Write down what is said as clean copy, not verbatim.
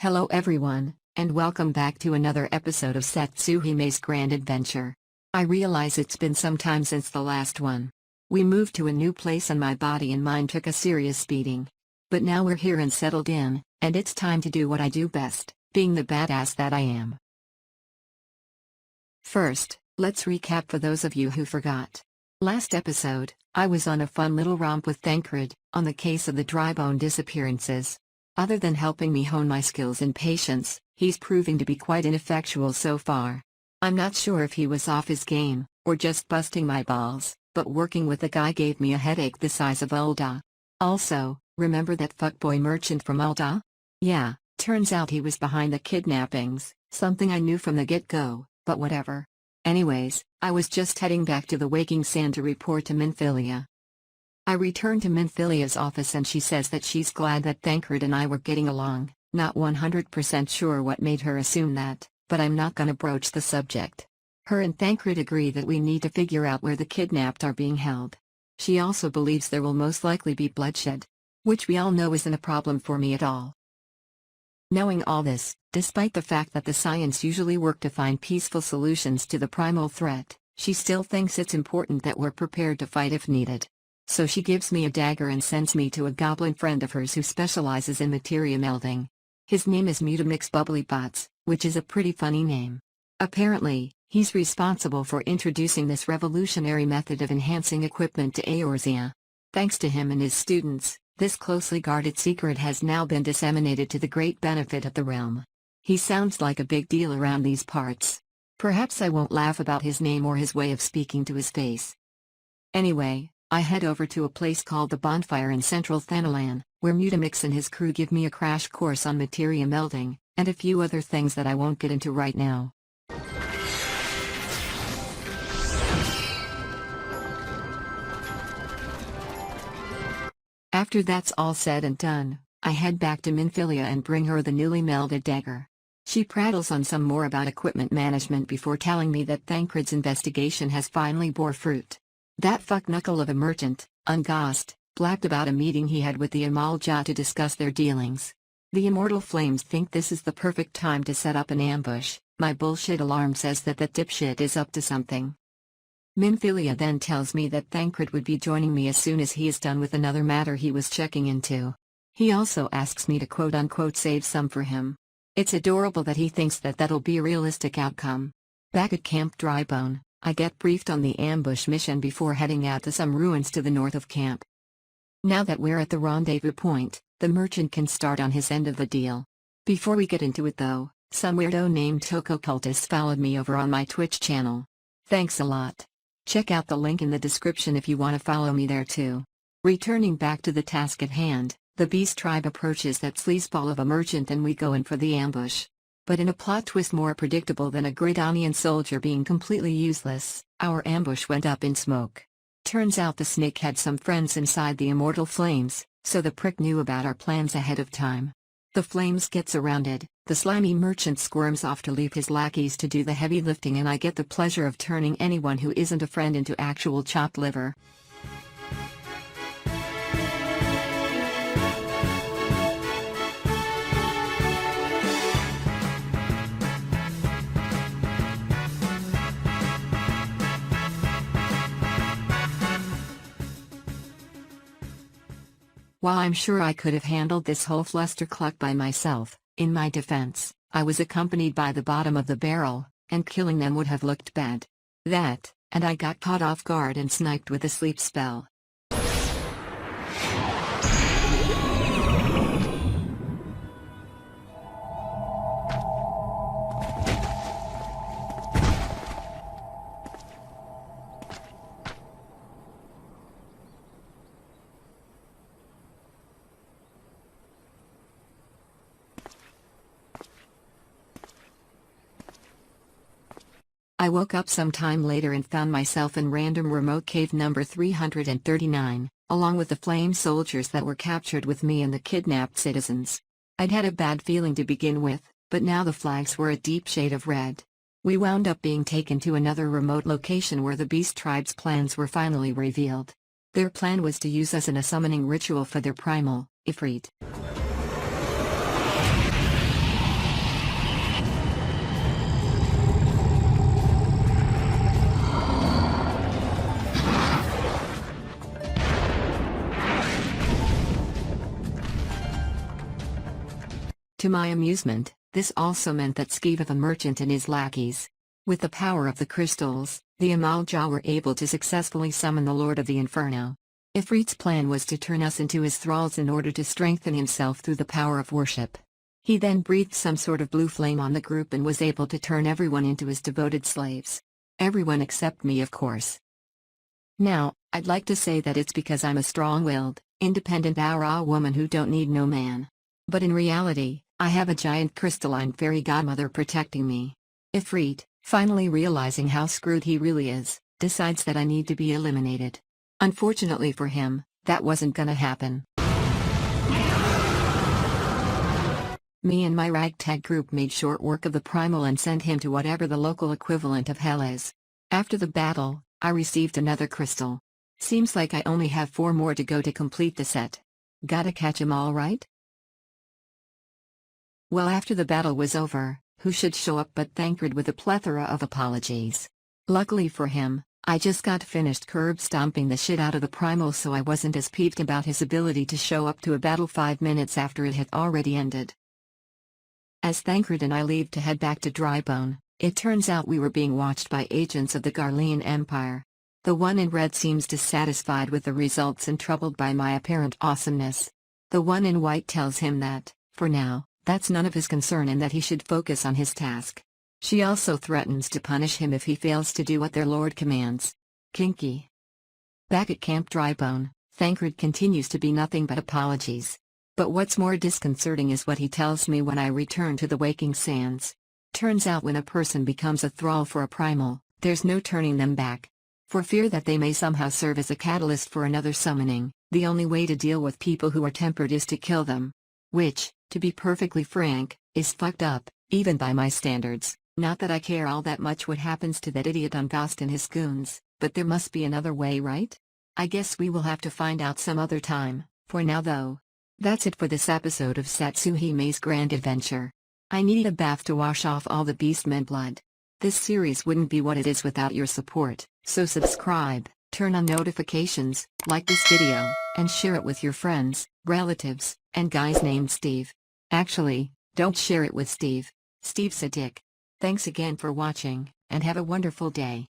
Hello everyone, and welcome back to another episode of Satsuhime's Grand Adventure. I realize it's been some time since the last one. We moved to a new place and my body and mind took a serious beating. But now we're here and settled in, and it's time to do what I do best, being the badass that I am. First, let's recap for those of you who forgot. Last episode, I was on a fun little romp with Tancred, on the case of the dry bone disappearances. Other than helping me hone my skills in patience, he's proving to be quite ineffectual so far. I'm not sure if he was off his game, or just busting my balls, but working with the guy gave me a headache the size of Ulda. Also, remember that fuckboy merchant from Ulda? Yeah, turns out he was behind the kidnappings, something I knew from the get-go, but whatever. Anyways, I was just heading back to the Waking Sand to report to Minfilia. I returned to Minfilia's office and she says that she's glad that Tancred and I were getting along, not 100% sure what made her assume that, but I'm not gonna broach the subject. Her and Tancred agree that we need to figure out where the kidnapped are being held. She also believes there will most likely be bloodshed. Which we all know isn't a problem for me at all. Knowing all this, despite the fact that the science usually work to find peaceful solutions to the primal threat, she still thinks it's important that we're prepared to fight if needed. So she gives me a dagger and sends me to a goblin friend of hers who specializes in materia melding. His name is Mutamix Bubblybots, which is a pretty funny name. Apparently, he's responsible for introducing this revolutionary method of enhancing equipment to Eorzea. Thanks to him and his students, this closely guarded secret has now been disseminated to the great benefit of the realm. He sounds like a big deal around these parts. Perhaps I won't laugh about his name or his way of speaking to his face. Anyway, I head over to a place called the Bonfire in central Thanalan, where Mutamix and his crew give me a crash course on materia melding, and a few other things that I won't get into right now. After that's all said and done, I head back to Minfilia and bring her the newly melded dagger. She prattles on some more about equipment management before telling me that Tancred's investigation has finally bore fruit. That fuck-knuckle of a merchant, Ungast, blabbed about a meeting he had with the Amalja to discuss their dealings. The Immortal Flames think this is the perfect time to set up an ambush. My bullshit alarm says that dipshit is up to something. Minfilia then tells me that Tancred would be joining me as soon as he is done with another matter he was checking into. He also asks me to quote-unquote save some for him. It's adorable that he thinks that that'll be a realistic outcome. Back at Camp Drybone, I get briefed on the ambush mission before heading out to some ruins to the north of camp. Now that we're at the rendezvous point, the merchant can start on his end of the deal. Before we get into it though, some weirdo named Toko Cultist followed me over on my Twitch channel. Thanks a lot. Check out the link in the description if you want to follow me there too. Returning back to the task at hand, the beast tribe approaches that sleazeball of a merchant and we go in for the ambush. But in a plot twist more predictable than a Gridanian soldier being completely useless, our ambush went up in smoke. Turns out the snake had some friends inside the Immortal Flames, so the prick knew about our plans ahead of time. The flames get surrounded, the slimy merchant squirms off to leave his lackeys to do the heavy lifting and I get the pleasure of turning anyone who isn't a friend into actual chopped liver. While I'm sure I could have handled this whole flustercluck by myself, in my defense, I was accompanied by the bottom of the barrel, and killing them would have looked bad. That, and I got caught off guard and sniped with a sleep spell. I woke up some time later and found myself in random remote cave number 339, along with the flame soldiers that were captured with me and the kidnapped citizens. I'd had a bad feeling to begin with, but now the flags were a deep shade of red. We wound up being taken to another remote location where the beast tribe's plans were finally revealed. Their plan was to use us in a summoning ritual for their primal, Ifrit. my amusement, this also meant that Skiva the merchant and his lackeys, with the power of the crystals, the Amalja were able to successfully summon the Lord of the Inferno. Ifrit's plan was to turn us into his thralls in order to strengthen himself through the power of worship. He then breathed some sort of blue flame on the group and was able to turn everyone into his devoted slaves. Everyone except me, of course. Now, I'd like to say that it's because I'm a strong-willed, independent Aura woman who don't need no man. But in reality, I have a giant crystalline fairy godmother protecting me. Ifrit, finally realizing how screwed he really is, decides that I need to be eliminated. Unfortunately for him, that wasn't gonna happen. Me and my ragtag group made short work of the primal and sent him to whatever the local equivalent of hell is. After the battle, I received another crystal. Seems like I only have 4 more to go to complete the set. Gotta catch 'em all, right? Well, after the battle was over, who should show up but Thancred with a plethora of apologies. Luckily for him, I just got finished curb stomping the shit out of the primal, so I wasn't as peeved about his ability to show up to a battle 5 minutes after it had already ended. As Thancred and I leave to head back to Drybone, it turns out we were being watched by agents of the Garlean Empire. The one in red seems dissatisfied with the results and troubled by my apparent awesomeness. The one in white tells him that, for now, that's none of his concern and that he should focus on his task. She also threatens to punish him if he fails to do what their lord commands. Kinky. Back at Camp Drybone, Thancred continues to be nothing but apologies. But what's more disconcerting is what he tells me when I return to the Waking Sands. Turns out when a person becomes a thrall for a primal, there's no turning them back. For fear that they may somehow serve as a catalyst for another summoning, the only way to deal with people who are tempered is to kill them. Which, to be perfectly frank, is fucked up, even by my standards. Not that I care all that much what happens to that idiot Ungast and his goons, but there must be another way, right? I guess we will have to find out some other time. For now though, that's it for this episode of Satsuhime's Grand Adventure. I needed a bath to wash off all the beastmen blood. This series wouldn't be what it is without your support, so subscribe, turn on notifications, like this video, and share it with your friends, relatives, and guys named Steve. Actually, don't share it with Steve. Steve's a dick. Thanks again for watching, and have a wonderful day.